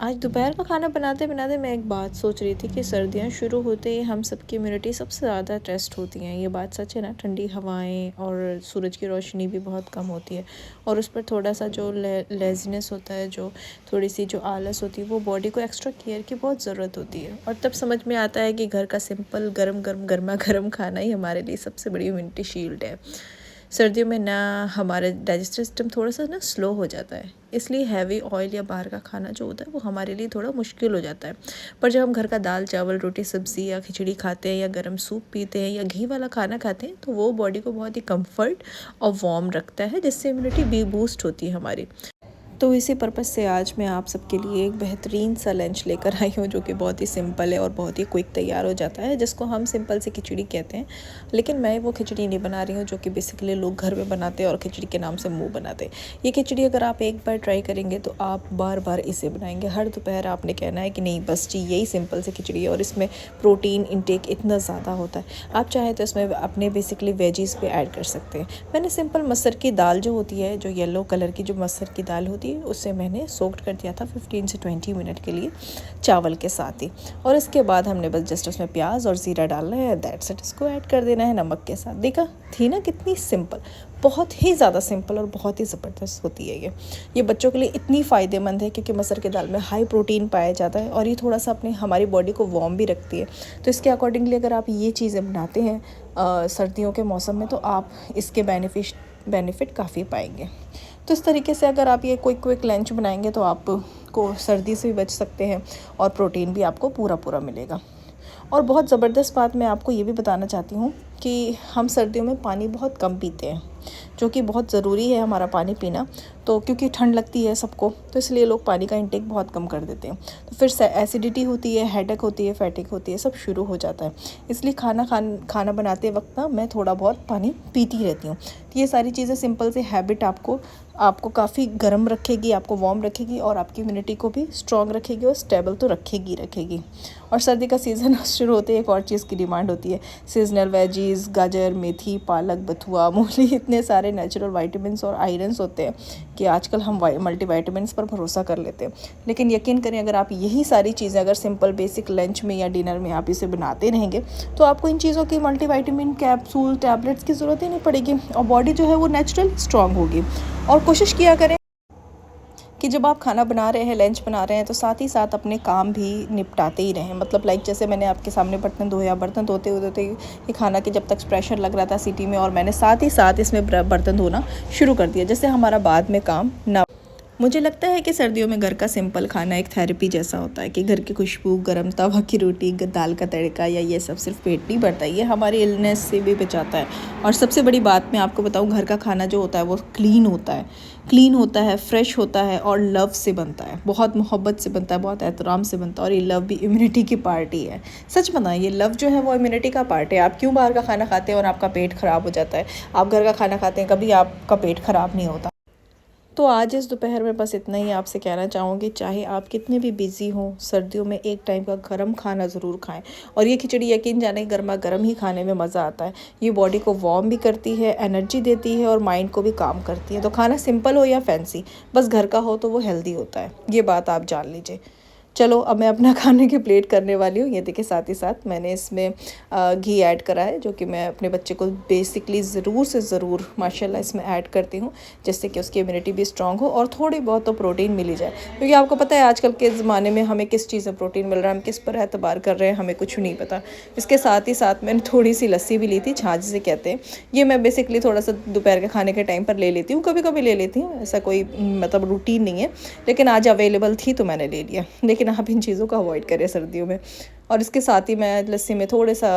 आज दोपहर का खाना बनाते बनाते मैं एक बात सोच रही थी कि सर्दियाँ शुरू होते ही हम सबकी इम्यूनिटी सबसे ज़्यादा टेस्ट होती हैं। ये बात सच है ना। ठंडी हवाएं और सूरज की रोशनी भी बहुत कम होती है और उस पर थोड़ा सा जो लेज़ीनेस होता है, जो थोड़ी सी जो आलस होती है, वो बॉडी को एक्स्ट्रा केयर की बहुत ज़रूरत होती है। और तब समझ में आता है कि घर का सिंपल गर्मा गर्म खाना ही हमारे लिए सबसे बड़ी इम्यूनिटी शील्ड है। सर्दियों में ना हमारा डाइजेस्टिव सिस्टम थोड़ा सा ना स्लो हो जाता है, इसलिए हैवी ऑयल या बाहर का खाना जो होता है वो हमारे लिए थोड़ा मुश्किल हो जाता है। पर जब हम घर का दाल चावल रोटी सब्ज़ी या खिचड़ी खाते हैं या गर्म सूप पीते हैं या घी वाला खाना खाते हैं तो वो बॉडी को बहुत ही कंफर्ट और वार्म रखता है, जिससे इम्यूनिटी भी बूस्ट होती है हमारी। तो इसी पर्पज़ से आज मैं आप सबके लिए एक बेहतरीन सा लंच लेकर आई हूँ, जो कि बहुत ही सिंपल है और बहुत ही क्विक तैयार हो जाता है, जिसको हम सिंपल से खिचड़ी कहते हैं। लेकिन मैं वो खिचड़ी नहीं बना रही हूँ जो कि बेसिकली लोग घर में बनाते हैं और खिचड़ी के नाम से मुंह बनाते हैं। ये खिचड़ी अगर आप एक बार ट्राई करेंगे तो आप बार बार इसे बनाएंगे। हर दोपहर आपने कहना है कि नहीं बस जी यही सिंपल से खिचड़ी है, और इसमें प्रोटीन इंटेक इतना ज़्यादा होता है। आप चाहें तो इसमें अपने बेसिकली वेजीज़ भी ऐड कर सकते हैं। मैंने सिंपल मसर की दाल जो होती है, जो येलो कलर की जो मसर की दाल होती है, उससे मैंने सोक्ड कर दिया था 15 से 20 मिनट के लिए चावल के साथ ही। और इसके बाद हमने बस जस्ट उसमें प्याज और ज़ीरा डालना है, दैट्स इट। इसको ऐड कर देना है नमक के साथ। देखा थी ना कितनी सिंपल, बहुत ही ज़्यादा सिंपल और बहुत ही ज़बरदस्त होती है ये बच्चों के लिए इतनी फ़ायदेमंद है क्योंकि मसर की दाल में हाई प्रोटीन पाया जाता है और ये थोड़ा सा अपने हमारी बॉडी को वार्म भी रखती है। तो इसके अकॉर्डिंगली अगर आप ये चीज़ें बनाते हैं सर्दियों के मौसम में तो आप इसके बेनिफिट काफ़ी पाएंगे। तो इस तरीके से अगर आप ये क्विक लंच बनाएंगे तो आपको सर्दी से भी बच सकते हैं और प्रोटीन भी आपको पूरा मिलेगा। और बहुत ज़बरदस्त बात मैं आपको ये भी बताना चाहती हूँ कि हम सर्दियों में पानी बहुत कम पीते हैं, जो कि बहुत ज़रूरी है हमारा पानी पीना। तो क्योंकि ठंड लगती है सबको, तो इसलिए लोग पानी का इंटेक बहुत कम कर देते हैं। तो फिर एसिडिटी होती है, हेडेक होती है, फैटिक होती है, सब शुरू हो जाता है। इसलिए खाना बनाते वक्त ना मैं थोड़ा बहुत पानी पीती रहती हूँ। तो ये सारी चीज़ें सिंपल से हैबिट आपको काफ़ी गर्म रखेगी, आपको वार्म रखेगी और आपकी इम्यूनिटी को भी स्ट्रॉन्ग रखेगी और स्टेबल तो रखेगी। और सर्दी का सीज़न शुरू होते ही एक और चीज़ की डिमांड होती है, सीजनल वेजीज़, गाजर, मेथी, पालक, बथुआ, मूली। इतने सारे नेचुरल विटामिन्स और आयरन्स होते हैं कि आजकल हम मल्टीविटामिन्स पर भरोसा कर लेते हैं। लेकिन यकीन करें, अगर आप यही सारी चीज़ें अगर सिंपल बेसिक लंच में या डिनर में आप इसे बनाते रहेंगे तो आपको इन चीज़ों की मल्टीविटामिन कैप्सूल टैबलेट्स की ज़रूरत ही नहीं पड़ेगी और बॉडी जो है वो नेचुरल स्ट्रॉन्ग होगी। और कोशिश किया करें कि जब आप खाना बना रहे हैं, लंच बना रहे हैं, तो साथ ही साथ अपने काम भी निपटाते ही रहें। मतलब लाइक जैसे मैंने आपके सामने बर्तन धोया, बर्तन धोते ये खाना के जब तक प्रेशर लग रहा था सीटी में, और मैंने साथ ही साथ इसमें बर्तन धोना शुरू कर दिया, जैसे हमारा बाद में काम ना। मुझे लगता है कि सर्दियों में घर का सिंपल खाना एक थेरेपी जैसा होता है कि घर की खुशबू, गरम तवा की रोटी, दाल का तड़का या ये सब सिर्फ पेट नहीं भरता, ये हमारी इलनेस से भी बचाता है। और सबसे बड़ी बात मैं आपको बताऊं, घर का खाना जो होता है वो क्लीन होता है, फ्रेश होता है और लव से बनता है, बहुत मोहब्बत से बनता है, बहुत एहतराम से बनता है। और ये लव भी इम्यूनिटी की पार्टी है। सच बताएं, ये लव जो है वो इम्यूनिटी का पार्ट है। आप क्यों बाहर का खाना खाते हैं और आपका पेट ख़राब हो जाता है? आप घर का खाना खाते हैं, कभी आपका पेट ख़राब नहीं होता। तो आज इस दोपहर में बस इतना ही आपसे कहना चाहूँगी, चाहे आप कितने भी बिज़ी हों, सर्दियों में एक टाइम का गर्म खाना ज़रूर खाएं। और ये खिचड़ी यकीन जाने गर्मा गर्म ही खाने में मज़ा आता है। ये बॉडी को वार्म भी करती है, एनर्जी देती है और माइंड को भी काम करती है। तो खाना सिंपल हो या फैंसी, बस घर का हो तो वो हेल्दी होता है, ये बात आप जान लीजिए। चलो अब मैं अपना खाने की प्लेट करने वाली हूँ। ये देखिए साथ ही साथ मैंने इसमें घी ऐड करा है, जो कि मैं अपने बच्चे को बेसिकली ज़रूर से ज़रूर माशाल्लाह इसमें ऐड करती हूँ, जिससे कि उसकी इम्यूनिटी भी स्ट्रांग हो और थोड़ी बहुत तो प्रोटीन मिल ही जाए। क्योंकि आपको पता है आजकल के ज़माने में हमें किस चीज़ से प्रोटीन मिल रहा है, हम किस पर एतबार कर रहे हैं, हमें कुछ नहीं पता। इसके साथ ही साथ मैंने थोड़ी सी लस्सी भी ली थी, छाछ जिसे कहते हैं। ये मैं बेसिकली थोड़ा सा दोपहर के खाने के टाइम पर ले लेती हूँ, कभी कभी ले लेती हूँ, ऐसा कोई मतलब रूटीन नहीं है। लेकिन आज अवेलेबल थी तो मैंने ले लिया। लेकिन आप इन चीज़ों को अवॉइड करें सर्दियों में। और इसके साथ ही मैं लस्सी में थोड़ा सा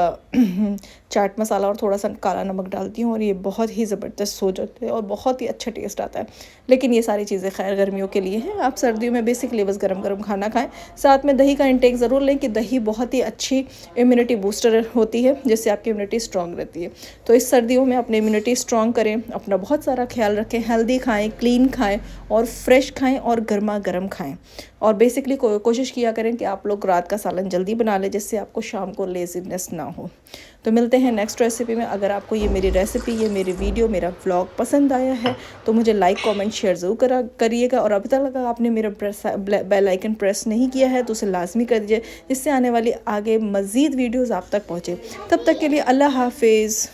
चाट मसाला और थोड़ा सा काला नमक डालती हूँ और ये बहुत ही ज़बरदस्त हो जाते हैं और बहुत ही अच्छा टेस्ट आता है। लेकिन ये सारी चीज़ें खैर गर्मियों के लिए हैं। आप सर्दियों में बेसिकली बस गरम गरम खाना खाएं। साथ में दही का इंटेक ज़रूर लें कि दही बहुत ही अच्छी इम्यूनिटी बूस्टर होती है, जिससे आपकी इम्यूनिटी स्ट्रॉन्ग रहती है। तो इस सर्दियों में अपनी इम्यूनिटी स्ट्रॉन्ग करें, अपना बहुत सारा ख्याल रखें, हेल्दी खाएँ, क्लीन खाएँ और फ्रेश खाएँ और गर्मा गर्म खाएँ। और बेसिकली कोशिश किया करें कि आप लोग रात का सालन जल्दी बना लें, लें जिससे आपको शाम को लेज़ीनेस ना हो। तो मिलते हैं नेक्स्ट रेसिपी में। अगर आपको ये मेरी रेसिपी, ये मेरी वीडियो, मेरा व्लॉग पसंद आया है तो मुझे लाइक कमेंट शेयर ज़रूर करिएगा। और अभी तक अगर आपने मेरा बेल आइकन प्रेस नहीं किया है तो उसे लाजमी कर दीजिए, जिससे आने वाली आगे मज़ीद वीडियोज़ आप तक पहुँचे। तब तक के लिए अल्लाह हाफिज़।